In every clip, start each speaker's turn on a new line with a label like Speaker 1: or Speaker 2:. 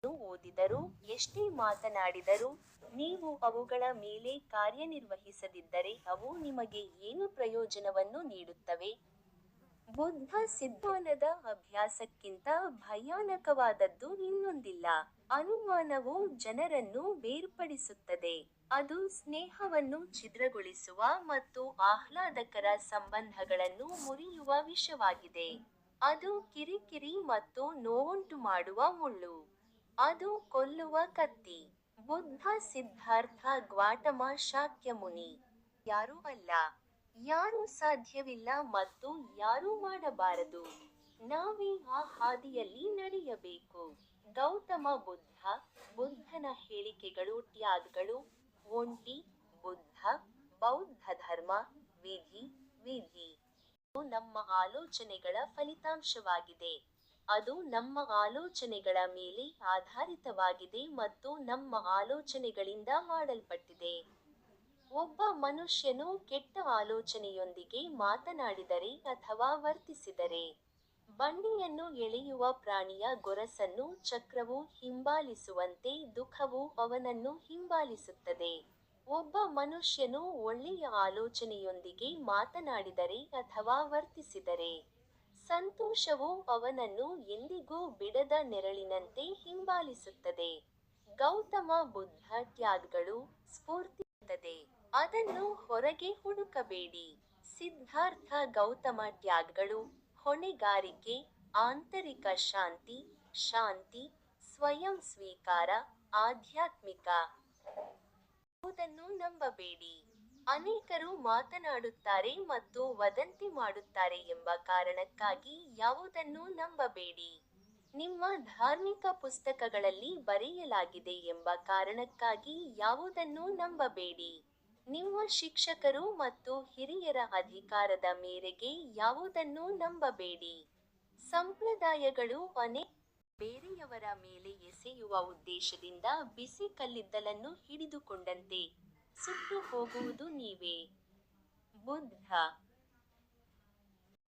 Speaker 1: ಓದಿದರೂ ಎಷ್ಟೇ ಮಾತನಾಡಿದರೂ ನೀವು ಅವುಗಳ ಮೇಲೆ ಕಾರ್ಯನಿರ್ವಹಿಸದಿದ್ದರೆ ಅವು ನಿಮಗೆ ಏನು ಪ್ರಯೋಜನವನ್ನು ನೀಡುತ್ತವೆ? ಬುದ್ಧ ಸಿದ್ಧಾನದ ಅಭ್ಯಾಸಕ್ಕಿಂತ ಭಯಾನಕವಾದದ್ದು ಇನ್ನೊಂದಿಲ್ಲ. ಅನುಮಾನವು ಜನರನ್ನು ಬೇರ್ಪಡಿಸುತ್ತದೆ. ಅದು ಸ್ನೇಹವನ್ನು ಛಿದ್ರಗೊಳಿಸುವ ಮತ್ತು ಆಹ್ಲಾದಕರ ಸಂಬಂಧಗಳನ್ನು ಮುರಿಯುವ ವಿಷವಾಗಿದೆ. ಅದು ಕಿರಿಕಿರಿ ಮತ್ತು ನೋವುಂಟುಮಾಡುವ ಮುಳ್ಳು. ಅದು ಕೊಲ್ಲುವ ಕತ್ತಿ. ಬುದ್ಧ ಸಿದ್ಧಾರ್ಥ ಗ್ವಾಟಮ ಶಾಕ್ಯಮುನಿ. ಯಾರೂ ಅಲ್ಲ, ಯಾರೂ ಸಾಧ್ಯವಿಲ್ಲ ಮತ್ತು ಯಾರೂ ಮಾಡಬಾರದು. ನಾವೇ ಆ ಹಾದಿಯಲ್ಲಿ ನಡೆಯಬೇಕು. ಗೌತಮ ಬುದ್ಧ. ಬುದ್ಧನ ಹೇಳಿಕೆಗಳು ಟ್ಯಾಗ್ಗಳು. ಒಂಟಿ. ಬುದ್ಧ, ಬೌದ್ಧ ಧರ್ಮ, ವಿಧಿ. ವಿಧಿ ಅದು ನಮ್ಮ ಆಲೋಚನೆಗಳ ಫಲಿತಾಂಶವಾಗಿದೆ. ಅದು ನಮ್ಮ ಆಲೋಚನೆಗಳ ಮೇಲೆ ಆಧಾರಿತವಾಗಿದೆ ಮತ್ತು ನಮ್ಮ ಆಲೋಚನೆಗಳಿಂದ ಮಾಡಲ್ಪಟ್ಟಿದೆ. ಒಬ್ಬ ಮನುಷ್ಯನು ಕೆಟ್ಟ ಆಲೋಚನೆಯೊಂದಿಗೆ ಮಾತನಾಡಿದರೆ ಅಥವಾ ವರ್ತಿಸಿದರೆ, ಬಂಡಿಯನ್ನು ಎಳೆಯುವ ಪ್ರಾಣಿಯ ಗೊರಸನ್ನು ಚಕ್ರವು ಹಿಂಬಾಲಿಸುವಂತೆ ದುಃಖವು ಅವನನ್ನು ಹಿಂಬಾಲಿಸುತ್ತದೆ. ಒಬ್ಬ ಮನುಷ್ಯನು ಒಳ್ಳೆಯ ಆಲೋಚನೆಯೊಂದಿಗೆ ಮಾತನಾಡಿದರೆ ಅಥವಾ ವರ್ತಿಸಿದರೆ, ಸಂತೋಷವು ಅವನನ್ನು ಎಂದಿಗೂ ಬಿಡದ ನೆರಳಿನಂತೆ ಹಿಂಬಾಲಿಸುತ್ತದೆ. ಗೌತಮ ಬುದ್ಧ ಟ್ಯಾಗ್ಗಳು. ಸ್ಫೂರ್ತಿ. ಅದನ್ನು ಹೊರಗೆ ಹುಡುಕಬೇಡಿ. ಸಿದ್ಧಾರ್ಥ ಗೌತಮ ಟ್ಯಾಗ್ಗಳು. ಹೊಣೆಗಾರಿಕೆ, ಆಂತರಿಕ ಶಾಂತಿ, ಶಾಂತಿ, ಸ್ವಯಂ ಸ್ವೀಕಾರ, ಆಧ್ಯಾತ್ಮಿಕ. ಯಾವುದನ್ನೂ ನಂಬಬೇಡಿ. ಅನೇಕರು ಮಾತನಾಡುತ್ತಾರೆ ಮತ್ತು ವದಂತಿ ಮಾಡುತ್ತಾರೆ ಎಂಬ ಕಾರಣಕ್ಕಾಗಿ ಯಾವುದನ್ನೂ ನಂಬಬೇಡಿ. ನಿಮ್ಮ ಧಾರ್ಮಿಕ ಪುಸ್ತಕಗಳಲ್ಲಿ ಬರೆಯಲಾಗಿದೆ ಎಂಬ ಕಾರಣಕ್ಕಾಗಿ ಯಾವುದನ್ನೂ ನಂಬಬೇಡಿ. ನಿಮ್ಮ ಶಿಕ್ಷಕರು ಮತ್ತು ಹಿರಿಯರ ಅಧಿಕಾರದ ಮೇರೆಗೆ ಯಾವುದನ್ನೂ ನಂಬಬೇಡಿ. ಸಂಪ್ರದಾಯಗಳು ಬೇರೆಯವರ ಮೇಲೆ ಎಸೆಯುವ ಉದ್ದೇಶದಿಂದ ಬಿಸಿ ಕಲ್ಲಿದ್ದಲನ್ನು ಹಿಡಿದುಕೊಂಡಂತೆ ಸುಟ್ಟು ಹೋಗುವುದು ನೀವೇ. ಬುದ್ಧ.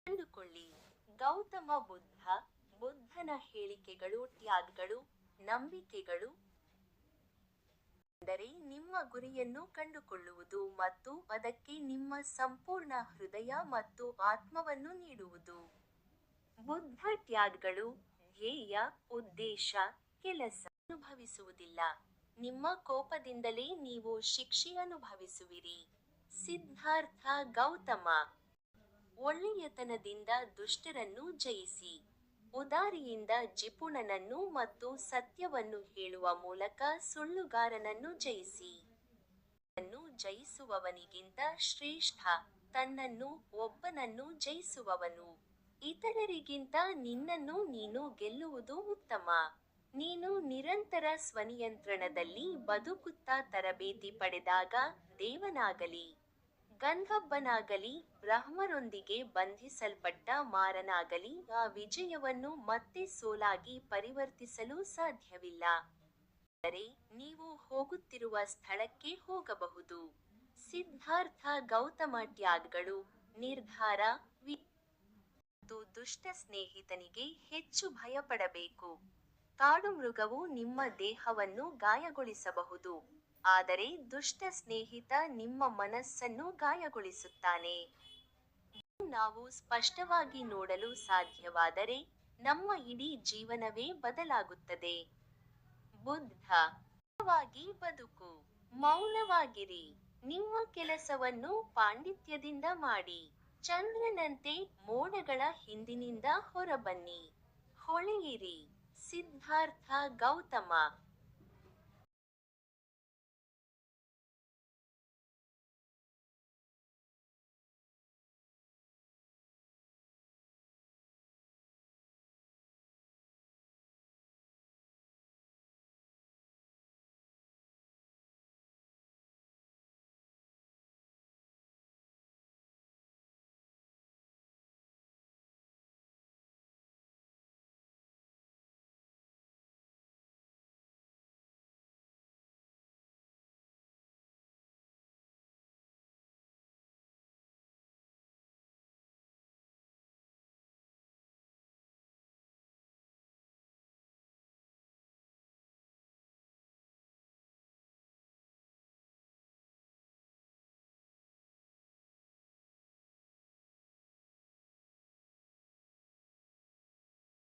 Speaker 1: ಕಂಡುಕೊಳ್ಳಿ. ಗೌತಮ ಬುದ್ಧ. ಬುದ್ಧನ ಹೇಳಿಕೆಗಳು ಟ್ಯಾಗ್ಗಳು. ನಂಬಿಕೆಗಳು ಎಂದರೆ ನಿಮ್ಮ ಗುರಿಯನ್ನು ಕಂಡುಕೊಳ್ಳುವುದು ಮತ್ತು ಅದಕ್ಕೆ ನಿಮ್ಮ ಸಂಪೂರ್ಣ ಹೃದಯ ಮತ್ತು ಆತ್ಮವನ್ನು ನೀಡುವುದು. ಬುದ್ಧ ಟ್ಯಾಗ್ಗಳು. ಧ್ಯೇಯ, ಉದ್ದೇಶ, ಕೆಲಸ. ಅನುಭವಿಸುವುದಿಲ್ಲ. ನಿಮ್ಮ ಕೋಪದಿಂದಲೇ ನೀವು ಶಿಕ್ಷೆ ಅನುಭವಿಸುವಿರಿ. ಸಿದ್ಧಾರ್ಥ ಗೌತಮ. ಒಳ್ಳೆಯತನದಿಂದ ದುಷ್ಟರನ್ನು ಜಯಿಸಿ. ಉದಾರಿಯಿಂದ ಜಿಪುಣನನ್ನು ಮತ್ತು ಸತ್ಯವನ್ನು ಹೇಳುವ ಮೂಲಕ ಸುಳ್ಳುಗಾರನನ್ನು ಜಯಿಸಿ. ತನ್ನನ್ನು ಜಯಿಸುವವನಿಗಿಂತ ಶ್ರೇಷ್ಠ ತನ್ನನ್ನು ಒಬ್ಬನನ್ನು ಜಯಿಸುವವನು. ಇತರರಿಗಿಂತ ನಿನ್ನನ್ನು ನೀನು ಗೆಲ್ಲುವುದು ಉತ್ತಮ. ನೀನು ನಿರಂತರ ಸ್ವನಿಯಂತ್ರಣದಲ್ಲಿ ಬದುಕುತ್ತಾ ತರಬೇತಿ ಪಡೆದಾಗ ದೇವನಾಗಲಿ, ಗಂಧರ್ವನಾಗಲಿ, ಬ್ರಹ್ಮರೊಂದಿಗೆ ಬಂಧಿಸಲ್ಪಟ್ಟ ಮಾರನಾಗಲಿ ಆ ವಿಜಯವನ್ನು ಮತ್ತೆ ಸೋಲಾಗಿ ಪರಿವರ್ತಿಸಲು ಸಾಧ್ಯವಿಲ್ಲ. ಆದರೆ ನೀವು ಹೋಗುತ್ತಿರುವ ಸ್ಥಳಕ್ಕೆ ಹೋಗಬಹುದು. ಸಿದ್ಧಾರ್ಥ ಗೌತಮ ಟ್ಯಾಗ್ಗಳು. ನಿರ್ಧಾರ. ಮತ್ತು ದುಷ್ಟ ಸ್ನೇಹಿತನಿಗೆ ಹೆಚ್ಚು ಭಯಪಡಬೇಕು. ಕಾಡುಮೃಗವು ನಿಮ್ಮ ದೇಹವನ್ನು ಗಾಯಗೊಳಿಸಬಹುದು, ಆದರೆ ದುಷ್ಟ ಸ್ನೇಹಿತ ನಿಮ್ಮ ಮನಸ್ಸನ್ನು ಗಾಯಗೊಳಿಸುತ್ತಾನೆ. ನಾವು ಸ್ಪಷ್ಟವಾಗಿ ನೋಡಲು ಸಾಧ್ಯವಾದರೆ ನಮ್ಮ ಇಡೀ ಜೀವನವೇ ಬದಲಾಗುತ್ತದೆ. ಬುದ್ಧ. ಮೌನವಾಗಿ ಬದುಕು. ಮೌನವಾಗಿರಿ. ನಿಮ್ಮ ಕೆಲಸವನ್ನು ಪಾಂಡಿತ್ಯದಿಂದ ಮಾಡಿ. ಚಂದ್ರನಂತೆ ಮೋಡಗಳ ಹಿಂದಿನಿಂದ ಹೊರಬನ್ನಿ. ಹೊಳೆಯಿರಿ. ಸಿದ್ಧಾರ್ಥ ಗೌತಮ.